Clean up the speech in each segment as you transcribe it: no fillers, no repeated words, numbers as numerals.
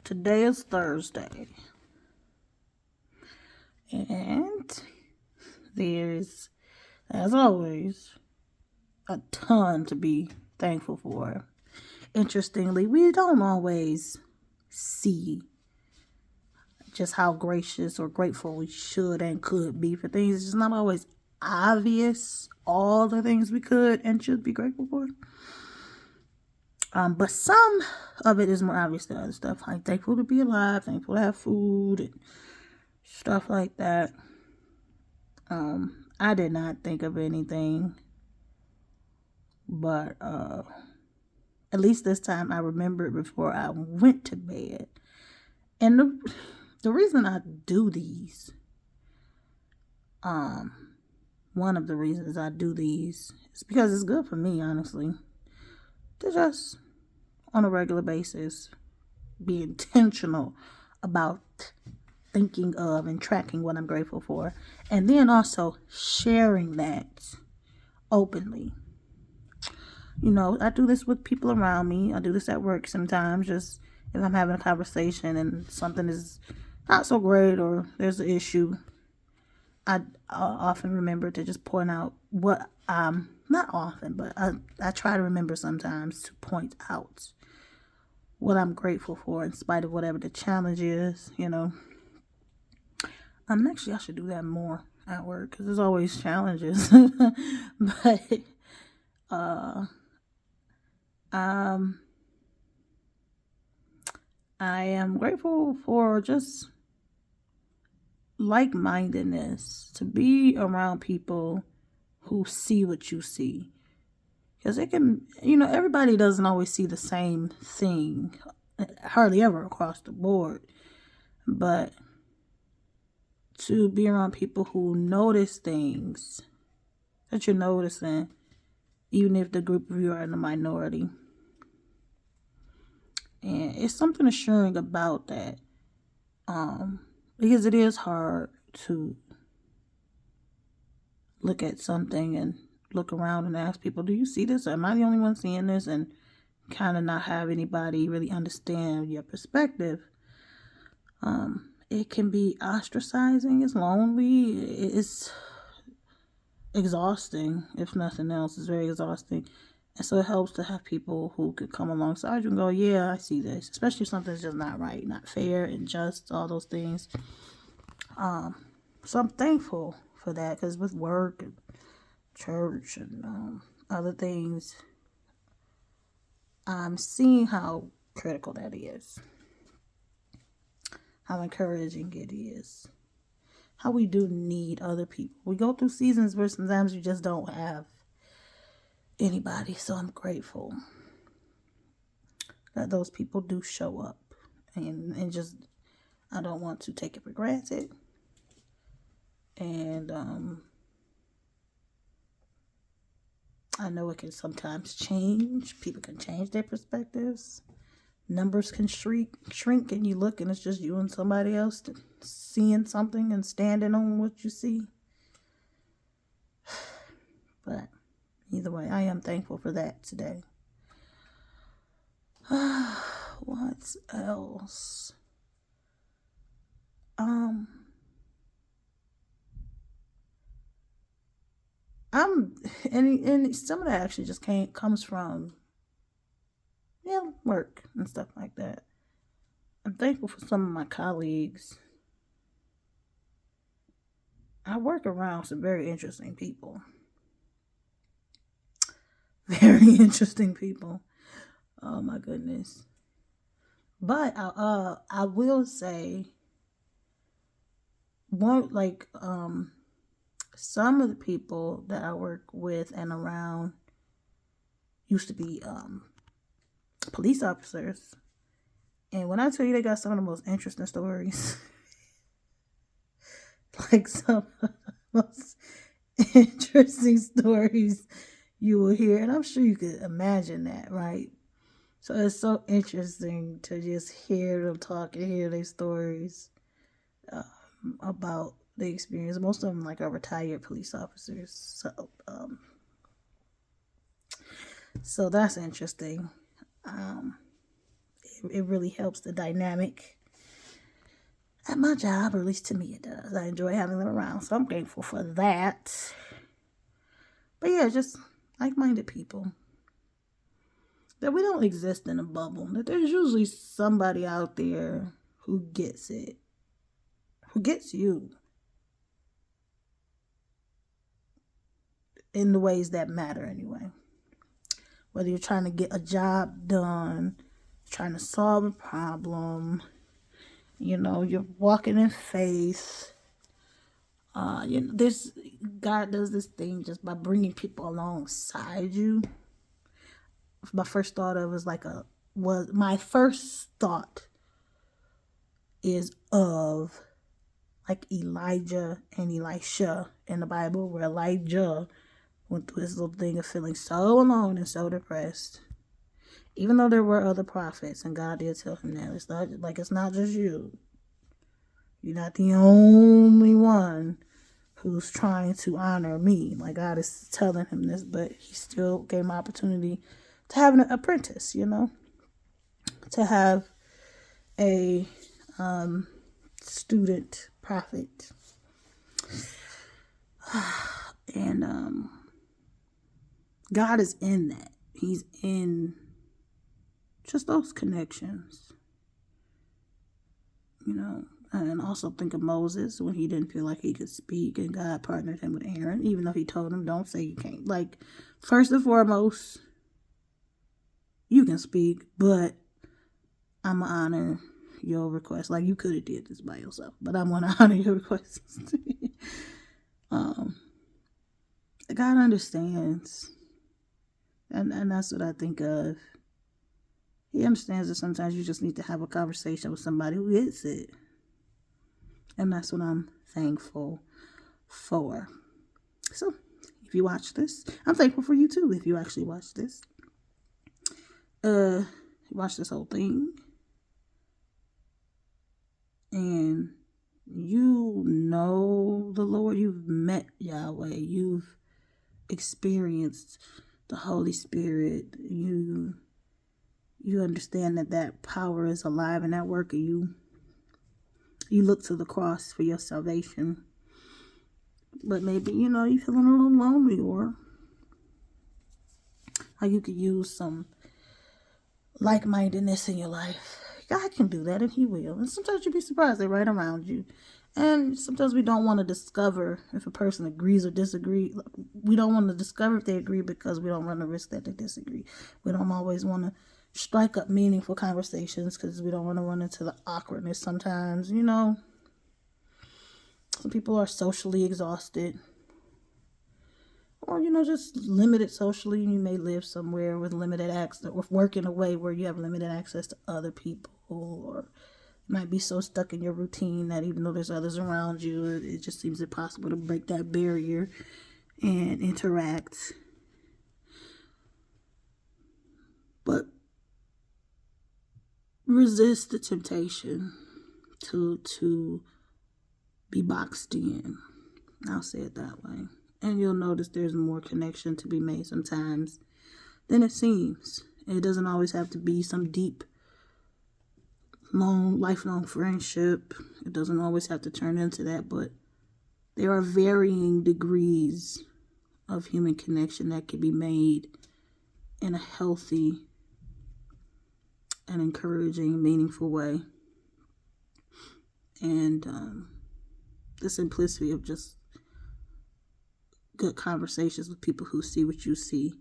Today is Thursday, and there's, as always, a ton to be thankful for. Interestingly, we don't always see just how gracious or grateful we should and could be for things. It's just not always obvious all the things we could and should be grateful for. But some of it is more obvious than other stuff. Like thankful to be alive, thankful to have food, and stuff like that. I did not think of anything, but at least this time I remembered before I went to bed. And the reason I do these, one of the reasons I do these is because it's good for me, honestly, to just on a regular basis be intentional about thinking of and tracking what I'm grateful for, and then also sharing that openly. You know, I do this with people around me. I do this at work sometimes, just if I'm having a conversation and something is not so great or there's an issue, I often remember to just point out what not often, but I try to remember sometimes to point out what I'm grateful for in spite of whatever the challenge is, you know. Actually, I should do that more at work because there's always challenges. But I am grateful for just like-mindedness, to be around people who see what you see. Because it can, everybody doesn't always see the same thing, hardly ever across the board. But to be around people who notice things that you're noticing, even if the group of you are in the minority. And it's something assuring about that. Because it is hard to look at something and look around and ask people, do you see this? Am I the only one seeing this? And kind of not have anybody really understand your perspective. It can be ostracizing. It's lonely. It's exhausting. If nothing else, it's very exhausting. And so it helps to have people who could come alongside you and go, yeah, I see this. Especially if something's just not right, not fair, and just all those things. So I'm thankful for that, because with work and church and other things, I'm seeing how critical that is. How encouraging it is. How we do need other people. We go through seasons where sometimes we just don't have anybody. So I'm grateful that those people do show up. And just, I don't want to take it for granted. And I know it can sometimes change. People can change their perspectives. Numbers can shrink, and you look and it's just you and somebody else seeing something and standing on what you see. But either way, I am thankful for that today. What else? And some of that actually just comes from work and stuff like that. I'm thankful for some of my colleagues. I work around some very interesting people. Very interesting people. Oh my goodness. But I will say some of the people that I work with and around used to be police officers. And when I tell you they got some of the most interesting stories, like some of the most interesting stories you will hear. And I'm sure you could imagine that, right? So it's so interesting to just hear them talk and hear their stories about the experience. Most of them are retired police officers. So that's interesting. It really helps the dynamic at my job, or at least to me it does. I enjoy having them around, so I'm grateful for that. But yeah, just like-minded people. That we don't exist in a bubble. That there's usually somebody out there who gets it. Who gets you. In the ways that matter anyway. Whether you're trying to get a job done, trying to solve a problem, you're walking in faith. This God does this thing just by bringing people alongside you. My first thought is of like Elijah and Elisha in the Bible, where Elijah went through this little thing of feeling so alone and so depressed. Even though there were other prophets, and God did tell him that it's not just you. You're not the only one who's trying to honor me. Like, God is telling him this, but he still gave him opportunity to have an apprentice, to have a student prophet. And God is in that. He's in just those connections, And also think of Moses when he didn't feel like he could speak, and God partnered him with Aaron, even though he told him, don't say you can't. Like, first and foremost, you can speak, but I'm going to honor your request. Like, you could have did this by yourself, but I'm going to honor your request. God understands. And that's what I think of. He understands that sometimes you just need to have a conversation with somebody who gets it. And that's what I'm thankful for. So, if you watch this, I'm thankful for you too, if you actually watch this. Watch this whole thing. And you know the Lord, you've met Yahweh, you've experienced the Holy Spirit, you understand that power is alive and at work, and you look to the cross for your salvation. But maybe, you're feeling a little lonely, or how you could use some like-mindedness in your life. God can do that, and he will. And sometimes you'll be surprised they're right around you. And sometimes we don't want to discover if a person agrees or disagrees. We don't want to discover if they agree because we don't run the risk that they disagree. We don't always want to strike up meaningful conversations because we don't want to run into the awkwardness sometimes. Some people are socially exhausted. Or, just limited socially. You may live somewhere with limited access, or work in a way where you have limited access to other people, or you might be so stuck in your routine that even though there's others around you, it just seems impossible to break that barrier and interact. But resist the temptation to be boxed in. I'll say it that way. And you'll notice there's more connection to be made sometimes than it seems. It doesn't always have to be some deep, lifelong friendship. It doesn't always have to turn into that, but there are varying degrees of human connection that can be made in a healthy and encouraging, meaningful way. And the simplicity of just good conversations with people who see what you see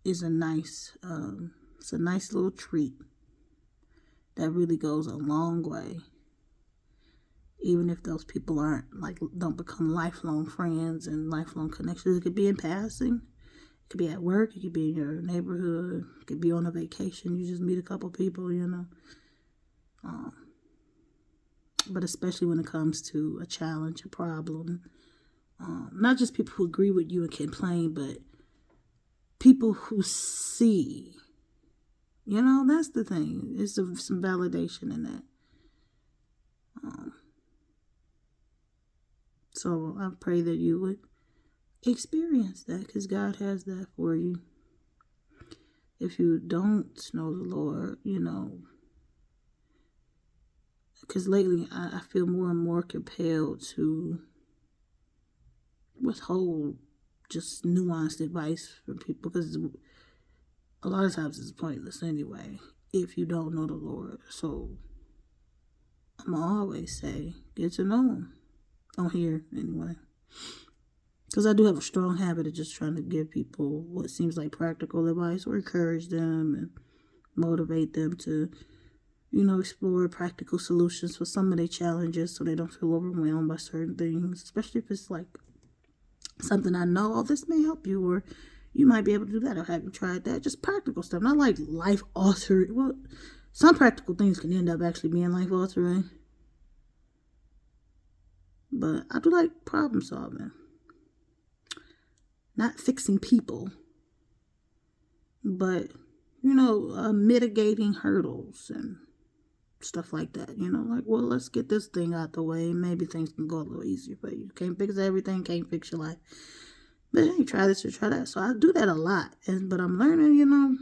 is it's a nice little treat that really goes a long way. Even if those people don't become lifelong friends and lifelong connections. It could be in passing. It could be at work. It could be in your neighborhood. It could be on a vacation. You just meet a couple people, But especially when it comes to a challenge, a problem. Not just people who agree with you and complain, but people who see. That's the thing. There's some validation in that. So I pray that you would experience that, because God has that for you. if you don't know the Lord, because lately I feel more and more compelled to withhold just nuanced advice from people, because a lot of times it's pointless anyway if you don't know the Lord. So I'm going to always say, get to know Him. On here, anyway. Because I do have a strong habit of just trying to give people what seems like practical advice, or encourage them and motivate them to, explore practical solutions for some of their challenges so they don't feel overwhelmed by certain things, especially if it's like something I know, oh, this may help you, or you might be able to do that, or have you tried that? Just practical stuff, not like life altering. Well, some practical things can end up actually being life altering, but I do like problem solving, not fixing people, but mitigating hurdles and stuff like that. Like, well, let's get this thing out the way. Maybe things can go a little easier for you. Can't fix everything, can't fix your life. But hey, try this or try that. So I do that a lot. But I'm learning,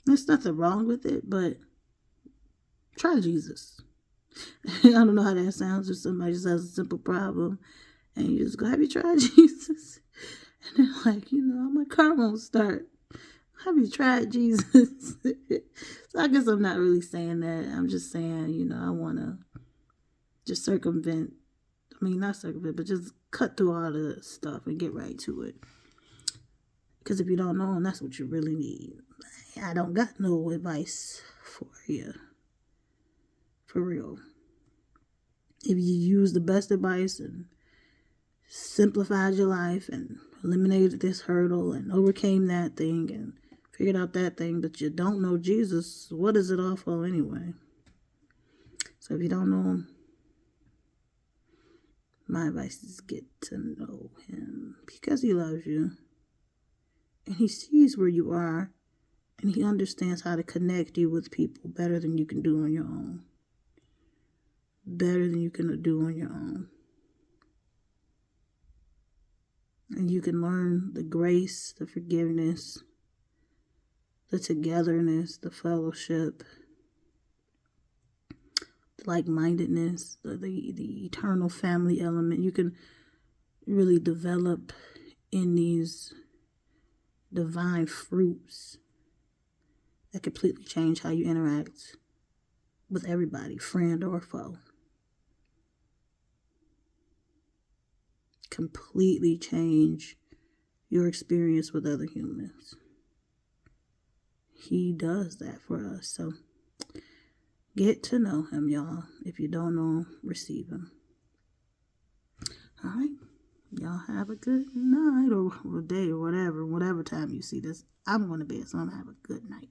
there's nothing wrong with it, but try Jesus. I don't know how that sounds if somebody just has a simple problem and you just go, have you tried Jesus? And they're like, my car won't start. Have you tried Jesus? So I guess I'm not really saying that. I'm just saying, I want to just not circumvent, but just cut through all the stuff and get right to it. Because if you don't know Him, that's what you really need. I don't got no advice for you. For real. If you use the best advice and simplified your life and eliminated this hurdle and overcame that thing and figured out that thing, but you don't know Jesus, what is it all for anyway? So if you don't know Him, my advice is get to know Him, because He loves you and He sees where you are and He understands how to connect you with people better than you can do on your own. Better than you can do on your own. And you can learn the grace, the forgiveness, the togetherness, the fellowship, the like-mindedness, the eternal family element. You can really develop in these divine fruits that completely change how you interact with everybody, friend or foe. Completely change your experience with other humans. He does that for us. So get to know Him, y'all. If you don't know Him, receive Him. All right. Y'all have a good night or day or whatever time you see this. I'm going to bed, so I'm going to have a good night.